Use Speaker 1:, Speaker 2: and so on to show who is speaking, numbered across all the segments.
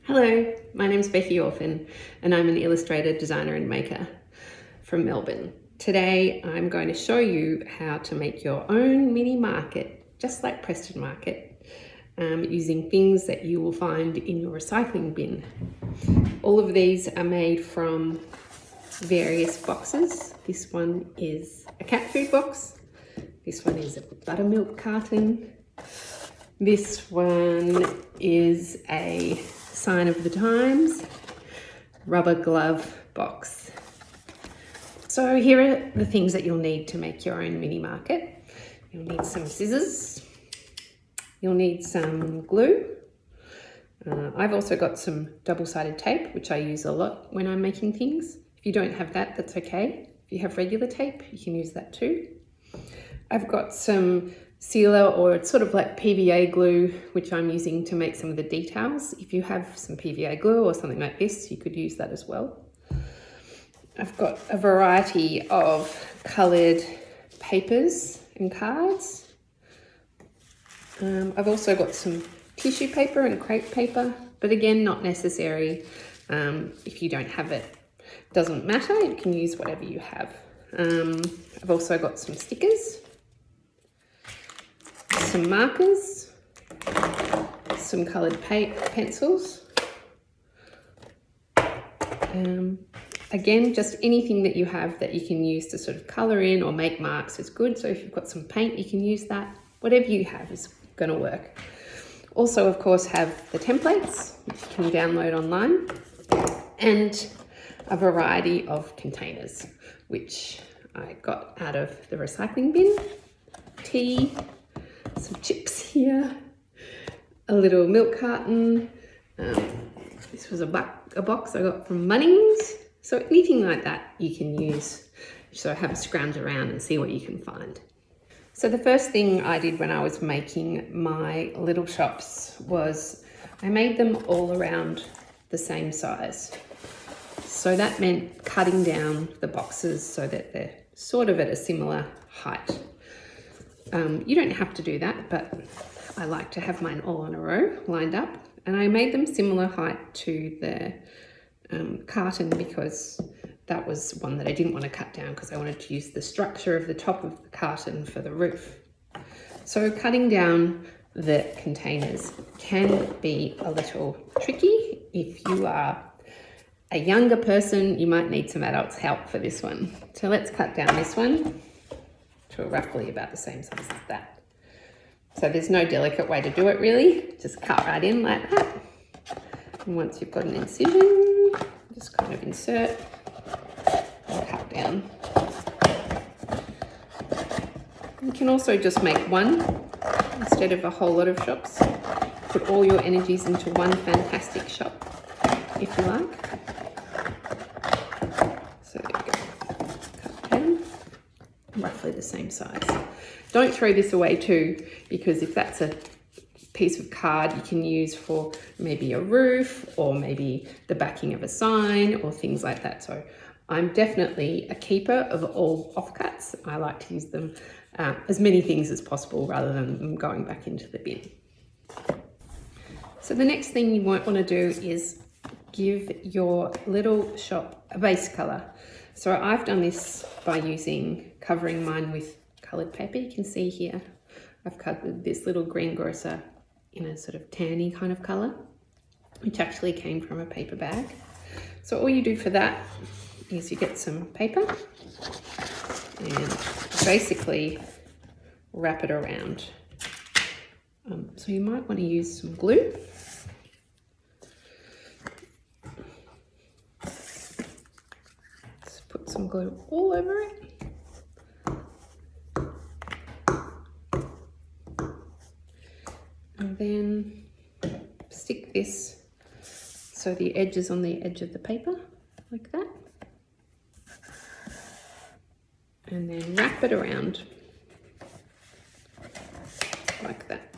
Speaker 1: Hello, my name's Beci Orpin and I'm an illustrator, designer and maker from Melbourne. Today I'm going to show you how to make your own mini market, just like Preston Market, using things that you will find in your recycling bin. All of these are made from various boxes. This one is a cat food box. This one is a buttermilk carton. This one is a sign of the times rubber glove box. So here are the things that you'll need to make your own mini market. You'll need some scissors. You'll need some glue. I've also got some double-sided tape, which I use a lot when I'm making things. If you don't have that, that's okay. If you have regular tape, you can use that too. I've got some sealer, or it's sort of like PVA glue, which I'm using to make some of the details. If you have some PVA glue or something like this, you could use that as well. I've got a variety of coloured papers and cards. I've also got some tissue paper and crepe paper, but again, not necessary. If you don't have it, doesn't matter, you can use whatever you have. I've also got some stickers, some markers, some coloured pencils. Again, just anything that you have that you can use to sort of colour in or make marks is good. So if you've got some paint, you can use that. Whatever you have is going to work. Also, of course, have the templates, which you can download online, and a variety of containers, which I got out of the recycling bin. Tea, some chips here, a little milk carton. This was a box I got from Bunnings. So anything like that you can use. So have a scrounge around and see what you can find. So the first thing I did when I was making my little shops was I made them all around the same size. So that meant cutting down the boxes so that they're sort of at a similar height. You don't have to do that, but I like to have mine all in a row lined up, and I made them similar height to the carton because that was one that I didn't want to cut down because I wanted to use the structure of the top of the carton for the roof. So cutting down the containers can be a little tricky. If you are a younger person, you might need some adults' help for this one. So let's cut down this one to roughly about the same size as that. So there's no delicate way to do it really, just cut right in like that. And once you've got an incision, just kind of insert and cut down. You can also just make one instead of a whole lot of shops. Put all your energies into one fantastic shop if you like. So there you go, cut down, roughly the same size. Don't throw this away too, because if that's a piece of card you can use for maybe a roof or maybe the backing of a sign or things like that. So I'm definitely a keeper of all offcuts. I like to use them as many things as possible rather than them going back into the bin. So the next thing you might want to do is give your little shop a base colour. So I've done this by covering mine with coloured paper. You can see here I've covered this little greengrocer in a sort of tanny kind of colour, which actually came from a paper bag. So all you do for that is you get some paper and basically wrap it around. So you might want to use some glue. Just put some glue all over it. And then stick this so the edge is on the edge of the paper, like that. And then wrap it around, like that.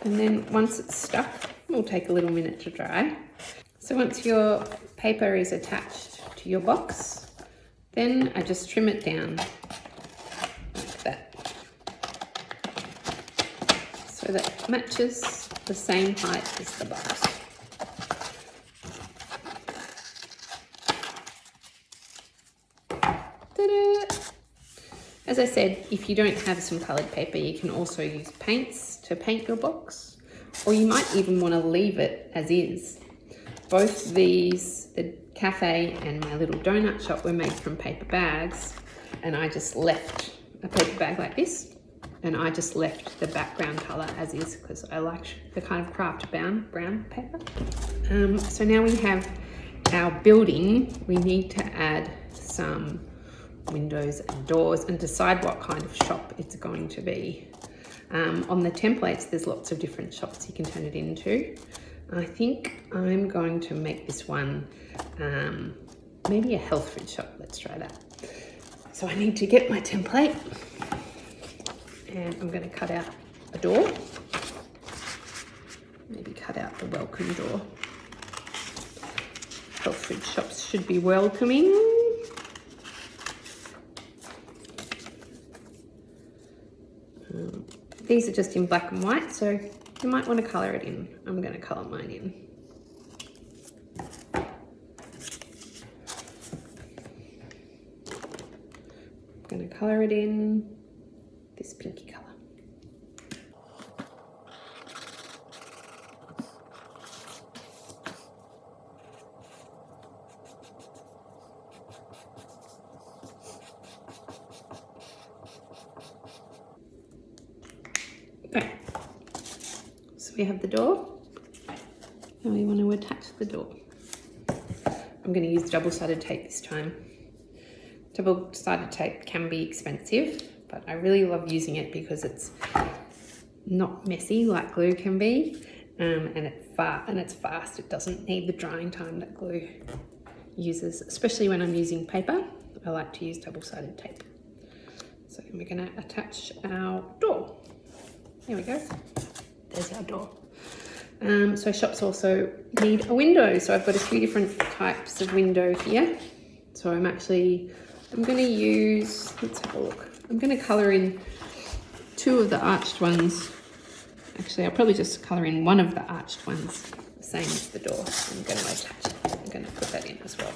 Speaker 1: And then once it's stuck, it will take a little minute to dry. So once your paper is attached to your box, then I just trim it down so that it matches the same height as the box. Ta-da! As I said, if you don't have some coloured paper, you can also use paints to paint your box, or you might even want to leave it as is. Both these, the cafe and my little donut shop, were made from paper bags, and I just left a paper bag like this, and I just left the background colour as is because I like the kind of craft brown paper. So now we have our building. We need to add some windows and doors and decide what kind of shop it's going to be. On the templates, there's lots of different shops you can turn it into. I think I'm going to make this one maybe a health food shop. Let's try that. So I need to get my template, and I'm going to cut out a door. Maybe cut out the welcome door. Health food shops should be welcoming. These are just in black and white, so you might want to colour it in. I'm going to colour mine in. I'm going to colour it in this pinky colour. Okay, so we have the door. Now we want to attach the door. I'm going to use double-sided tape this time. Double-sided tape can be expensive, but I really love using it because it's not messy like glue can be, and it's fast. It doesn't need the drying time that glue uses, especially when I'm using paper. I like to use double-sided tape. So we're going to attach our door. There we go. There's our door. So shops also need a window. So I've got a few different types of window here. So I'm going to use, let's have a look. I'm going to colour in two of the arched ones. Actually, I'll probably just colour in one of the arched ones, the same as the door. I'm going to attach it. I'm going to put that in as well.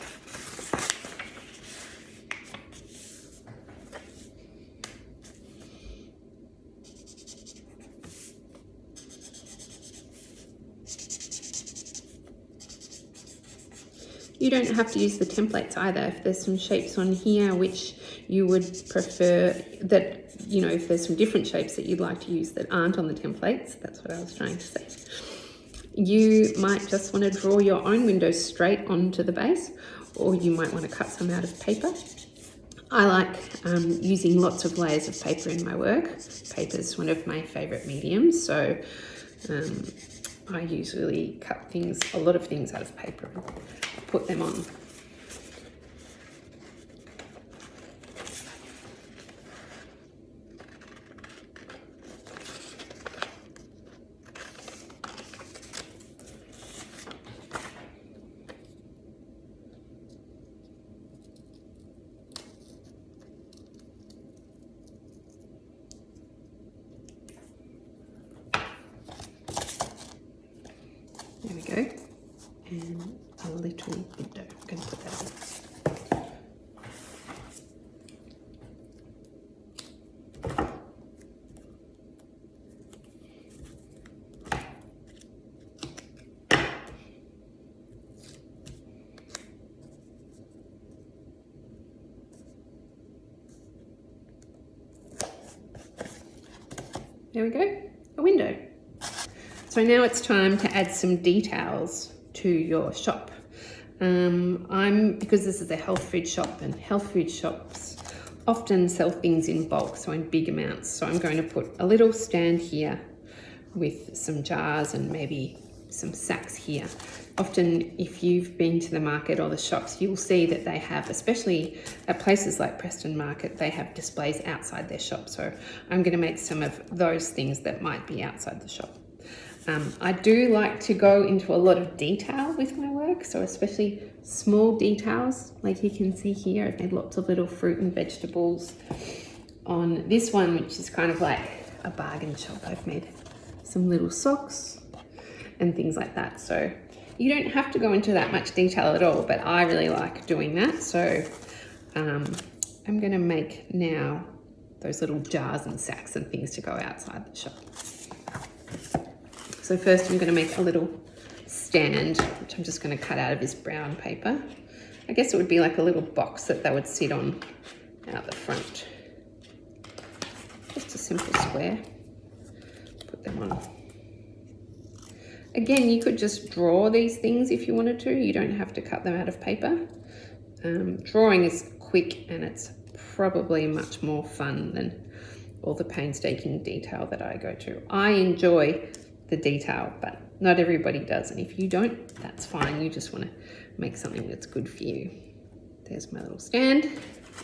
Speaker 1: You don't have to use the templates either. If there's some shapes on here which you would prefer, that, you know, if there's some different shapes that you'd like to use that aren't on the templates, that's what I was trying to say. You might just want to draw your own windows straight onto the base, or you might want to cut some out of paper. I like using lots of layers of paper in my work. Paper is one of my favourite mediums, so I usually cut a lot of things out of paper and put them on. There we go. And a little window. I'm going to put that in. There we go, a window. So now it's time to add some details to your shop. Because this is a health food shop, and health food shops often sell things in bulk, so in big amounts. So I'm going to put a little stand here with some jars and maybe some sacks here. Often, if you've been to the market or the shops, you'll see that they have, especially at places like Preston Market, they have displays outside their shop. So I'm going to make some of those things that might be outside the shop. I do like to go into a lot of detail with my work, so especially small details, like you can see here. I've made lots of little fruit and vegetables on this one, which is kind of like a bargain shop. I've made some little socks and things like that. So you don't have to go into that much detail at all, but I really like doing that. So I'm going to make now those little jars and sacks and things to go outside the shop. So first I'm going to make a little stand, which I'm just going to cut out of this brown paper. I guess it would be like a little box that they would sit on out the front. Just a simple square. Put them on. Again, you could just draw these things if you wanted to. You don't have to cut them out of paper. Drawing is quick and it's probably much more fun than all the painstaking detail that I go to. I enjoy the detail, but not everybody does. And if you don't, that's fine. You just want to make something that's good for you. There's my little stand.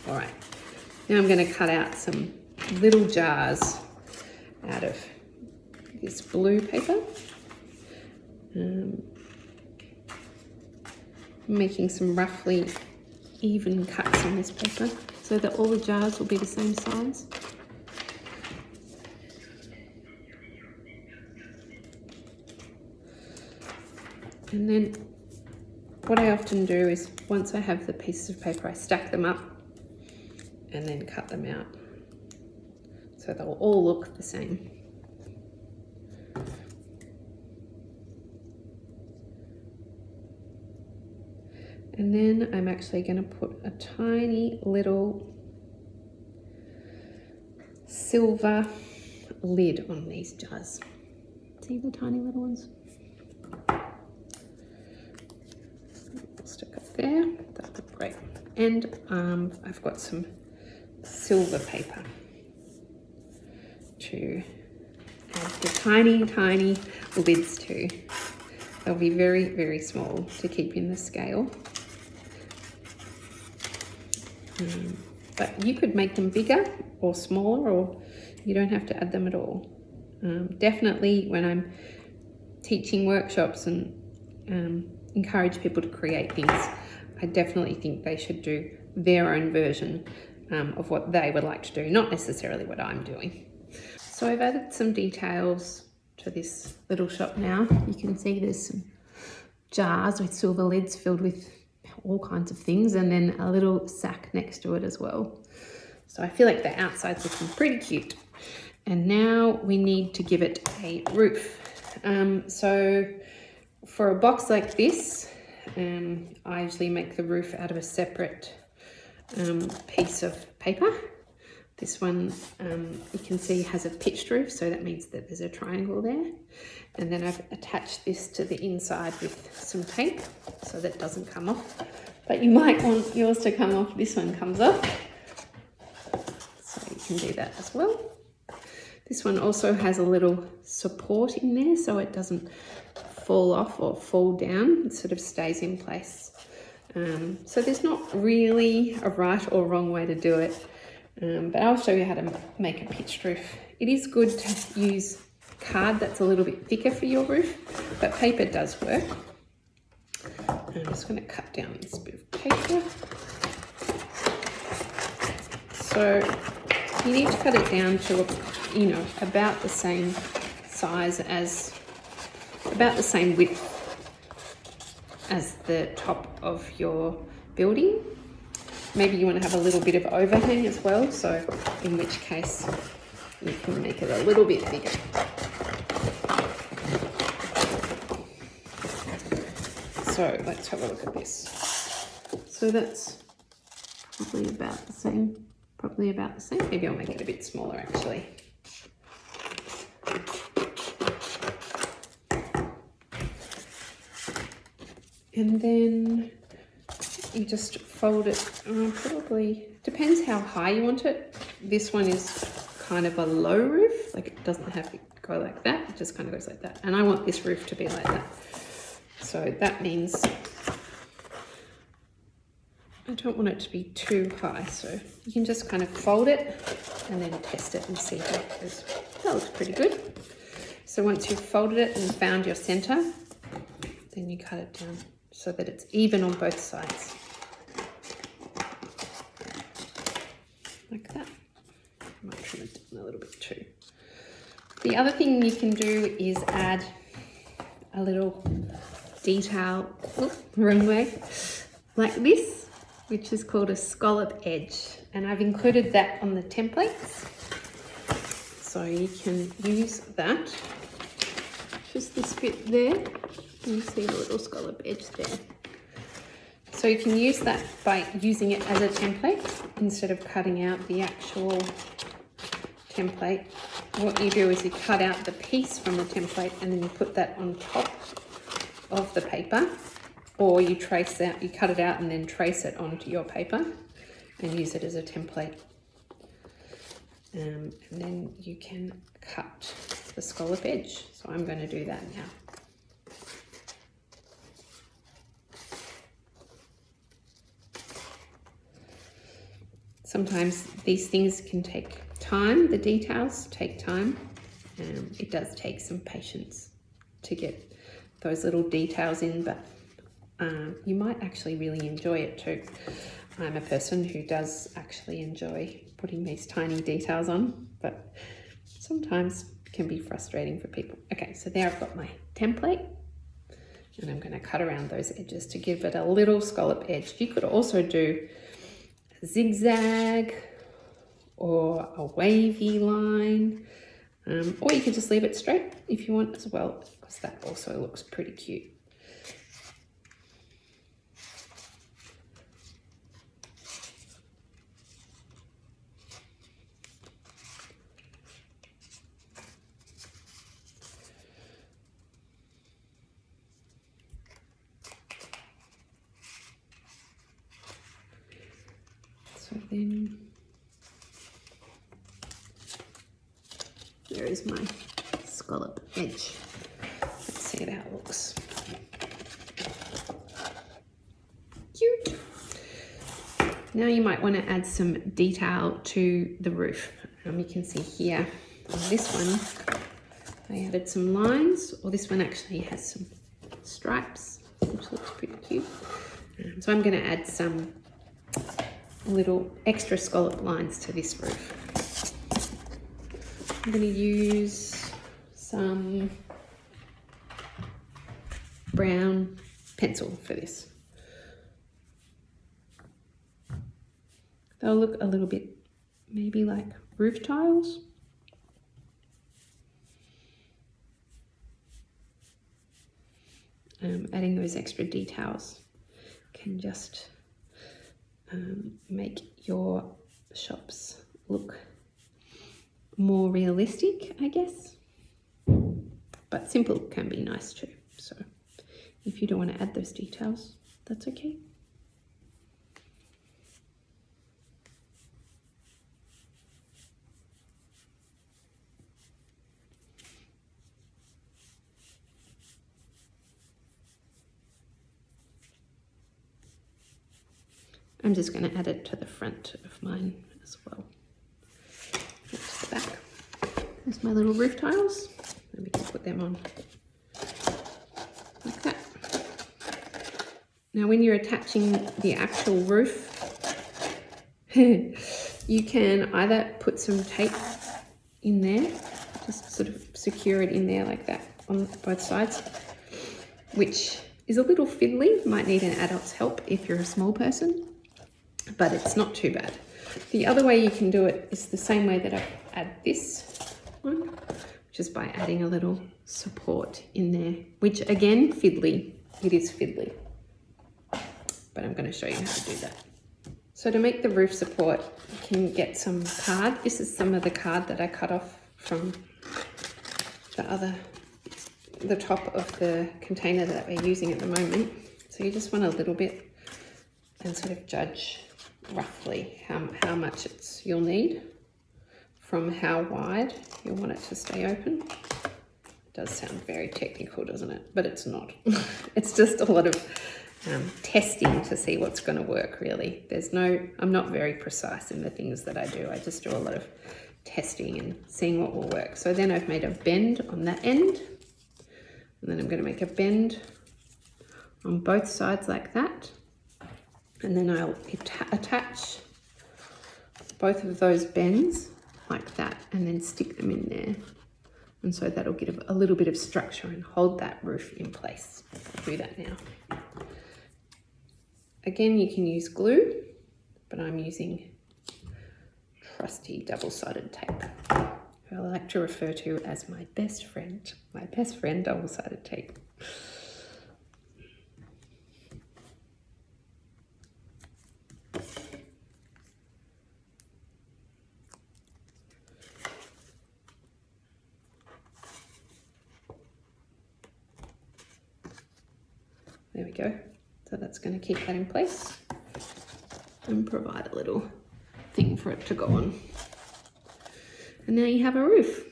Speaker 1: All right, now I'm going to cut out some little jars out of this blue paper. Making some roughly even cuts on this paper so that all the jars will be the same size. And then what I often do is once I have the pieces of paper, I stack them up and then cut them out so they'll all look the same. And then I'm actually going to put a tiny little silver lid on these jars. See the tiny little ones? I'll stick it there. That looks great. And I've got some silver paper to add the tiny, tiny lids to. They'll be very, very small to keep in the scale. But you could make them bigger or smaller, or you don't have to add them at all. Definitely when I'm teaching workshops and encourage people to create things, I definitely think they should do their own version of what they would like to do, not necessarily what I'm doing. So I've added some details to this little shop now. You can see there's some jars with silver lids filled with all kinds of things, and then a little sack next to it as well. So I feel like the outside's looking pretty cute. And now we need to give it a roof. So for a box like this, I usually make the roof out of a separate piece of paper. This one you can see has a pitched roof, so that means that there's a triangle there. And then I've attached this to the inside with some tape so that it doesn't come off. But you might want yours to come off. This one comes off. So you can do that as well. This one also has a little support in there so it doesn't fall off or fall down. It sort of stays in place. So there's not really a right or wrong way to do it. But I'll show you how to make a pitched roof. It is good to use card that's a little bit thicker for your roof, but paper does work. I'm just going to cut down this bit of paper. So you need to cut it down to, you know, about the same size as, about the same width as the top of your building. Maybe you want to have a little bit of overhang as well, so in which case you can make it a little bit bigger. So let's have a look at this. So that's probably about the same, Maybe I'll make it a bit smaller actually. And then you just fold it, probably, depends how high you want it. This one is kind of a low roof, like it doesn't have to go like that, it just kind of goes like that. And I want this roof to be like that. So that means I don't want it to be too high. So you can just kind of fold it and then test it and see how it goes. That looks pretty good. So once you've folded it and found your center, then you cut it down so that it's even on both sides. Like that. I might trim it down a little bit too. The other thing you can do is add a little detail, wrong way, like this, which is called a scallop edge. And I've included that on the templates. So you can use that. Just this bit there. You see the little scallop edge there. So you can use that by using it as a template instead of cutting out the actual template. What you do is you cut out the piece from the template and then you put that on top of the paper, or you trace out, you cut it out and then trace it onto your paper and use it as a template. And then you can cut the scallop edge. So I'm going to do that now. Sometimes these things can take time, the details take time. It does take some patience to get those little details in, but you might actually really enjoy it too. I'm a person who does actually enjoy putting these tiny details on, but sometimes it can be frustrating for people. Okay, so there I've got my template and I'm going to cut around those edges to give it a little scallop edge. You could also do a zigzag or a wavy line, or you could just leave it straight if you want as well, because that also looks pretty cute. So then there is my scallop edge. Let's see how it looks. Cute. Now you might want to add some detail to the roof. You can see here on this one, I added some lines, or this one actually has some stripes, which looks pretty cute. So I'm going to add some little extra scallop lines to this roof. I'm going to use some brown pencil for this. They'll look a little bit maybe like roof tiles. Adding those extra details can just make your shops look more realistic, I guess. But simple can be nice too. So if you don't want to add those details, that's okay. I'm just going to add it to the front of mine as well. To the back. There's my little roof tiles. And we can put them on like that. Now when you're attaching the actual roof, you can either put some tape in there, just sort of secure it in there like that on both sides, which is a little fiddly. Might need an adult's help if you're a small person, but it's not too bad. The other way you can do it is the same way that I add this one, which is by adding a little support in there, which again, fiddly, it is fiddly, but I'm going to show you how to do that. So to make the roof support, you can get some card. This is some of the card that I cut off from the top of the container that we're using at the moment. So you just want a little bit and sort of judge roughly how much you'll need from how wide you'll want it to stay open. It does sound very technical, doesn't it? But it's not. It's just a lot of testing to see what's going to work, really. I'm not very precise in the things that I do. I just do a lot of testing and seeing what will work. So then I've made a bend on that end, and then I'm going to make a bend on both sides like that. And then I'll attach both of those bends like that and then stick them in there And so that'll give a little bit of structure and hold that roof in place. I'll do that now. Again, you can use glue, but I'm using trusty double-sided tape, who I like to refer to as my best friend double-sided tape. There we go. So that's going to keep that in place and provide a little thing for it to go on. And now you have a roof.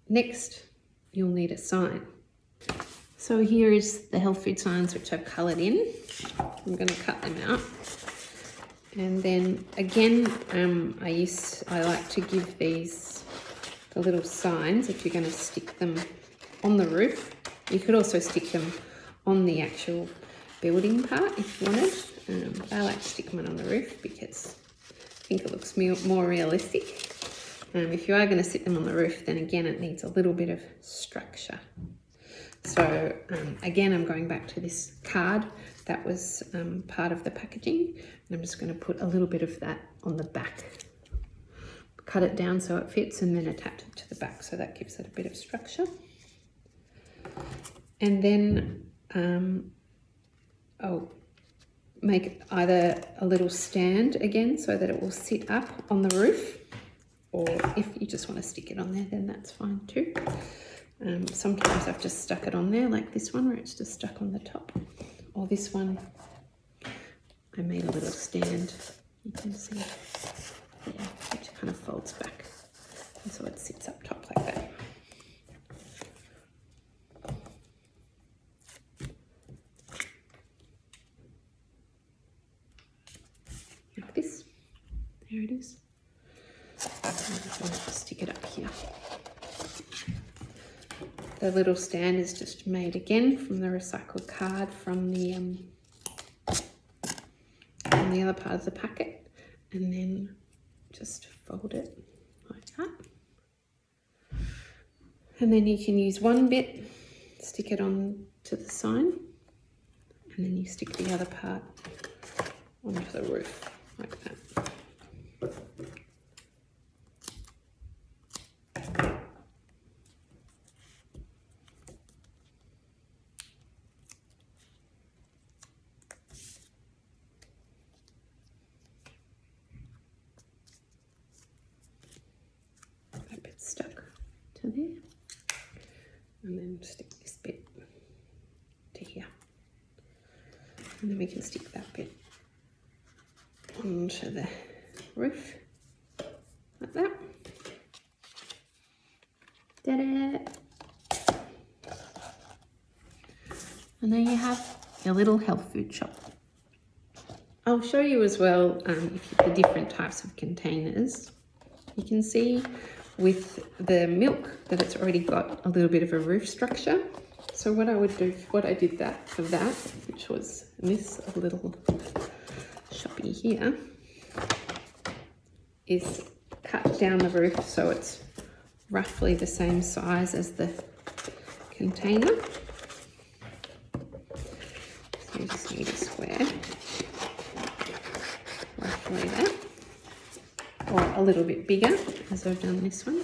Speaker 1: Next, you'll need a sign. So here is the health food signs which I've coloured in. I'm going to cut them out. And then again, I like to give these the little signs if you're going to stick them on the roof. You could also stick them on the actual building part if you wanted. I like to stick them on the roof because I think it looks more realistic. If you are going to sit them on the roof, then again it needs a little bit of structure. So again, I'm going back to this card that was part of the packaging, and I'm just going to put a little bit of that on the back. Cut it down so it fits and then attach it to the back, so that gives it a bit of structure. And then I'll make either a little stand again so that it will sit up on the roof, or if you just want to stick it on there, then that's fine too. Sometimes I've just stuck it on there like this one where it's just stuck on the top, or this one I made a little stand, you can see there, which kind of folds back, and so it sits up top like that. Like this. There it is. I'm just going to stick it up here. The little stand is just made again from the recycled card from the other part of the packet, and then just fold it like that. And then you can use one bit, stick it on to the sign, and then you stick the other part onto the roof like that. That bit's stuck to there, and then stick this bit to here, and then we can stick that bit onto the roof like that. Ta-da! And there you have your little health food shop. I'll show you as well the different types of containers. You can see with the milk that it's already got a little bit of a roof structure. So what I would do, for that, which was this little shoppy here, is cut down the roof so it's roughly the same size as the container. So you just need a square, roughly that, or a little bit bigger as I've done this one.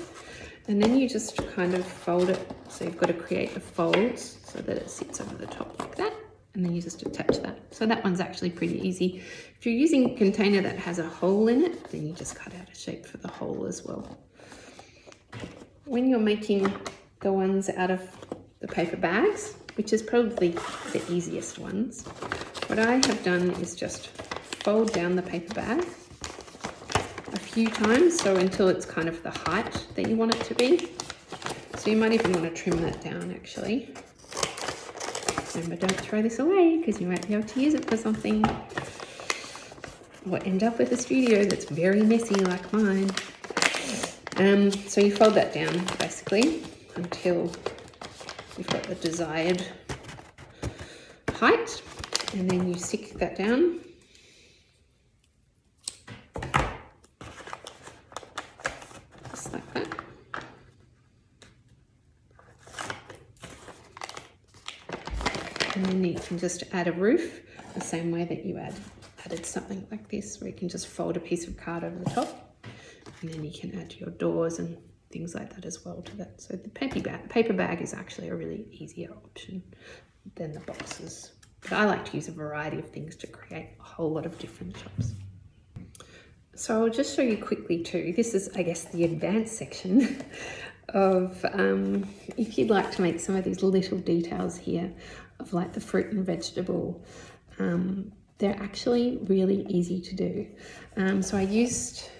Speaker 1: And then you just kind of fold it, so you've got to create the folds so that it sits over the top like that, and then you just attach that. So that one's actually pretty easy. If you're using a container that has a hole in it, then you just cut out a shape for the hole as well. When you're making the ones out of the paper bags, which is probably the easiest ones, what I have done is just fold down the paper bag a few times, so until it's kind of the height that you want it to be. So you might even want to trim that down actually. Remember, don't throw this away because you might be able to use it for something, or end up with a studio that's very messy like mine. So you fold that down basically until you've got the desired height, and then you stick that down. Just like that. And then you can just add a roof the same way that you added something like this, where you can just fold a piece of card over the top, and then you can add your doors and things like that as well to that. So the paper bag is actually a really easier option than the boxes. But I like to use a variety of things to create a whole lot of different shops. So I'll just show you quickly too. This is, I guess, the advanced section of if you'd like to make some of these little details here of like the fruit and vegetable. They're actually really easy to do. So I used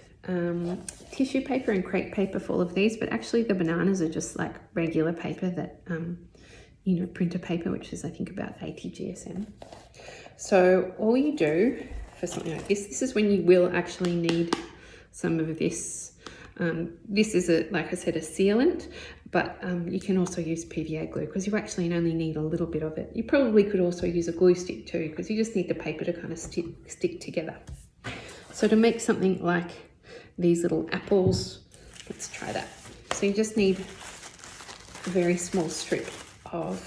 Speaker 1: tissue paper and crepe paper for all of these, but actually the bananas are just like regular paper that, you know, printer paper, which is I think about 80 GSM. So all you do for something like this is when you will actually need some of this. This is, like I said, a sealant, but you can also use PVA glue because you actually only need a little bit of it. You probably could also use a glue stick too, because you just need the paper to kind of stick together. So to make something like these little apples, let's try that. So you just need a very small strip of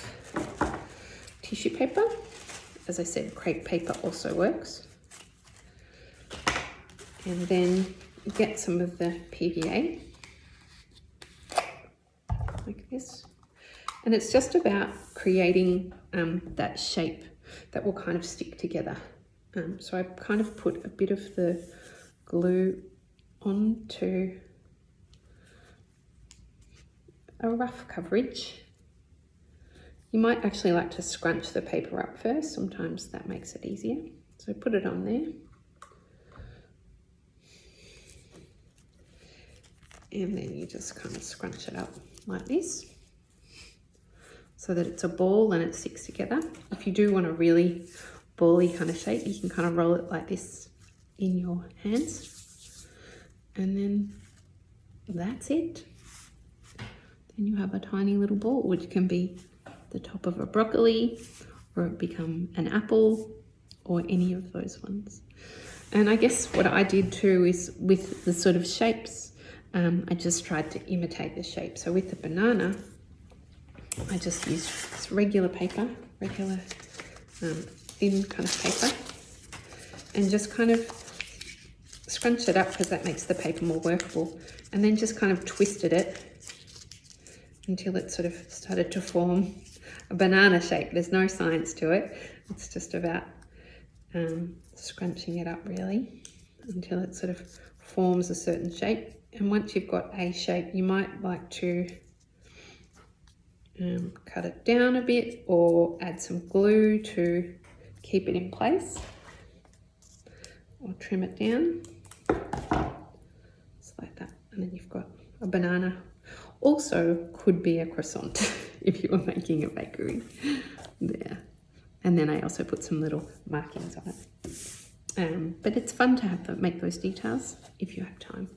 Speaker 1: tissue paper. As I said, crepe paper also works. And then get some of the PVA, like this. And it's just about creating that shape that will kind of stick together. So I kind of put a bit of the glue onto a rough coverage. You might actually like to scrunch the paper up first. Sometimes that makes it easier. So put it on there. And then you just kind of scrunch it up like this so that it's a ball and it sticks together. If you do want a really bally kind of shape, you can kind of roll it like this in your hands. And then that's it. Then you have a tiny little ball, which can be the top of a broccoli, or it become an apple, or any of those ones. And I guess what I did too is with the sort of shapes, I just tried to imitate the shape. So with the banana, I just used this regular paper, regular thin kind of paper, and just kind of scrunched it up because that makes the paper more workable, and then just kind of twisted it until it sort of started to form a banana shape. There's no science to it. It's just about scrunching it up really until it sort of forms a certain shape. And once you've got a shape, you might like to cut it down a bit or add some glue to keep it in place, or trim it down, just like that. And then you've got a banana. Also could be a croissant if you were making a bakery there. And then I also put some little markings on it. But it's fun to make those details if you have time.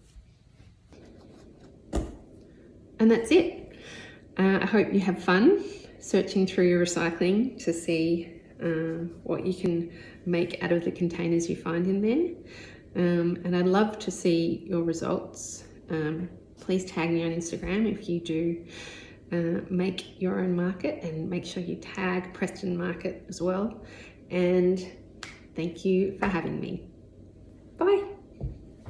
Speaker 1: And that's it. I hope you have fun searching through your recycling to see what you can make out of the containers you find in there. And I'd love to see your results. Please tag me on Instagram if you do make your own market, and make sure you tag Preston Market as well. And thank you for having me. Bye.